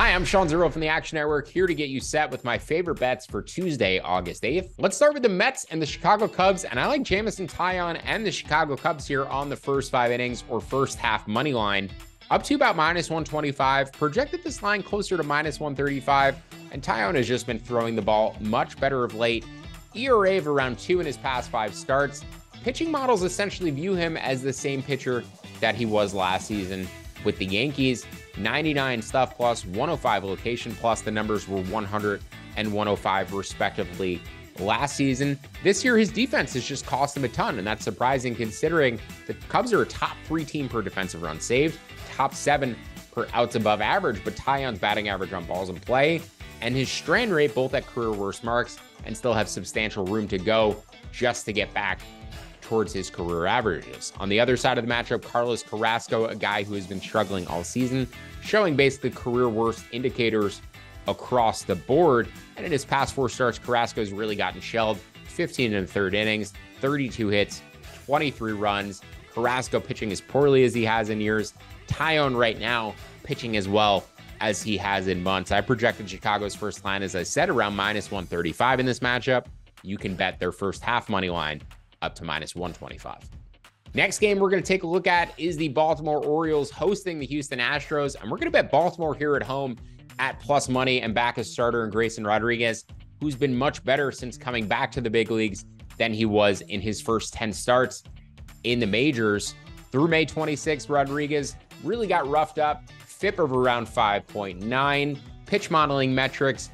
Hi, I'm Sean Zero from the Action Network, here to get you set with my favorite bets for Tuesday, August 8th. Let's start with the Mets and the Chicago Cubs, and I like Jamison Taillon and the Chicago Cubs here on the first 5 innings or first half money line, up to about -125. Projected this line closer to -135, and Taillon has just been throwing the ball much better of late. ERA of around 2 in his past 5 starts. Pitching models essentially view him as the same pitcher that he was last season with the Yankees. 99 stuff plus, 105 location plus. The numbers were 100 and 105 respectively last season. This year, his defense has just cost him a ton, and that's surprising considering the Cubs are a top 3 team per defensive run saved, top 7 per outs above average, but Taillon's batting average on balls in play and his strand rate both at career worst marks and still have substantial room to go just to get back towards his career averages. On the other side of the matchup, Carlos Carrasco, a guy who has been struggling all season, showing basically career worst indicators across the board. And in his past 4 starts, Carrasco's really gotten shelled. 15 in the 3rd innings, 32 hits, 23 runs. Carrasco pitching as poorly as he has in years. Taillon right now pitching as well as he has in months. I projected Chicago's first line, as I said, around -135 in this matchup. You can bet their first half money line up to -125. Next game we're going to take a look at is the Baltimore Orioles hosting the Houston Astros, and we're going to bet Baltimore here at home at plus money and back a starter in Grayson Rodriguez, who's been much better since coming back to the big leagues than he was in his first 10 starts in the majors. Through May 26th, Rodriguez really got roughed up, FIP of around 5.9, pitch modeling metrics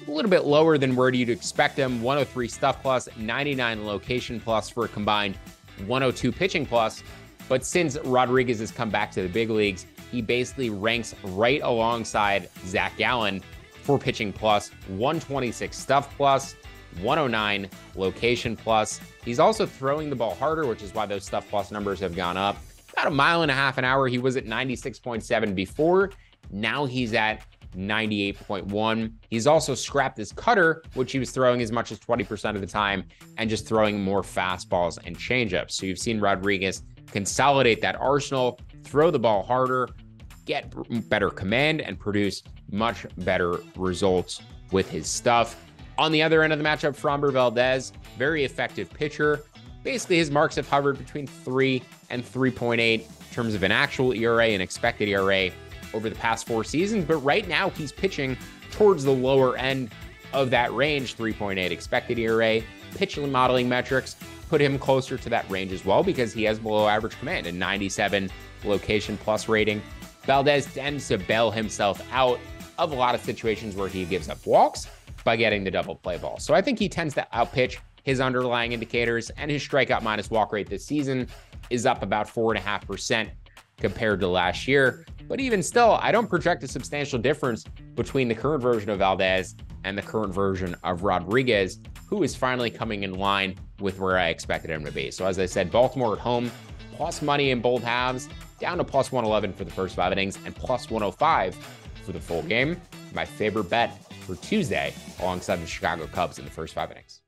a little bit lower than where you'd expect him. 103 stuff plus, 99 location plus for a combined 102 pitching plus. But since Rodriguez has come back to the big leagues, he basically ranks right alongside Zach Gallen for pitching plus, 126 stuff plus, 109 location plus. He's also throwing the ball harder, which is why those stuff plus numbers have gone up. About 1.5 miles an hour. He was at 96.7 before. Now he's at 98.1. He's also scrapped his cutter, which he was throwing as much as 20% of the time, and just throwing more fastballs and changeups. So you've seen Rodriguez consolidate that arsenal, throw the ball harder, get better command, and produce much better results with his stuff. On the other end of the matchup, Framber Valdez, very effective pitcher. Basically, his marks have hovered between 3 and 3.8 in terms of an actual ERA and expected ERA over the past 4 seasons, but right now he's pitching towards the lower end of that range. 3.8 expected ERA. Pitch modeling metrics put him closer to that range as well because he has below average command, a 97 location plus rating. Valdez tends to bail himself out of a lot of situations where he gives up walks by getting the double play ball. So I think he tends to outpitch his underlying indicators, and his strikeout minus walk rate this season is up about 4.5% compared to last year. But even still, I don't project a substantial difference between the current version of Valdez and the current version of Rodriguez, who is finally coming in line with where I expected him to be. So as I said, Baltimore at home, plus money in both halves, down to plus 111 for the first 5 innings and plus 105 for the full game. My favorite bet for Tuesday alongside the Chicago Cubs in the first 5 innings.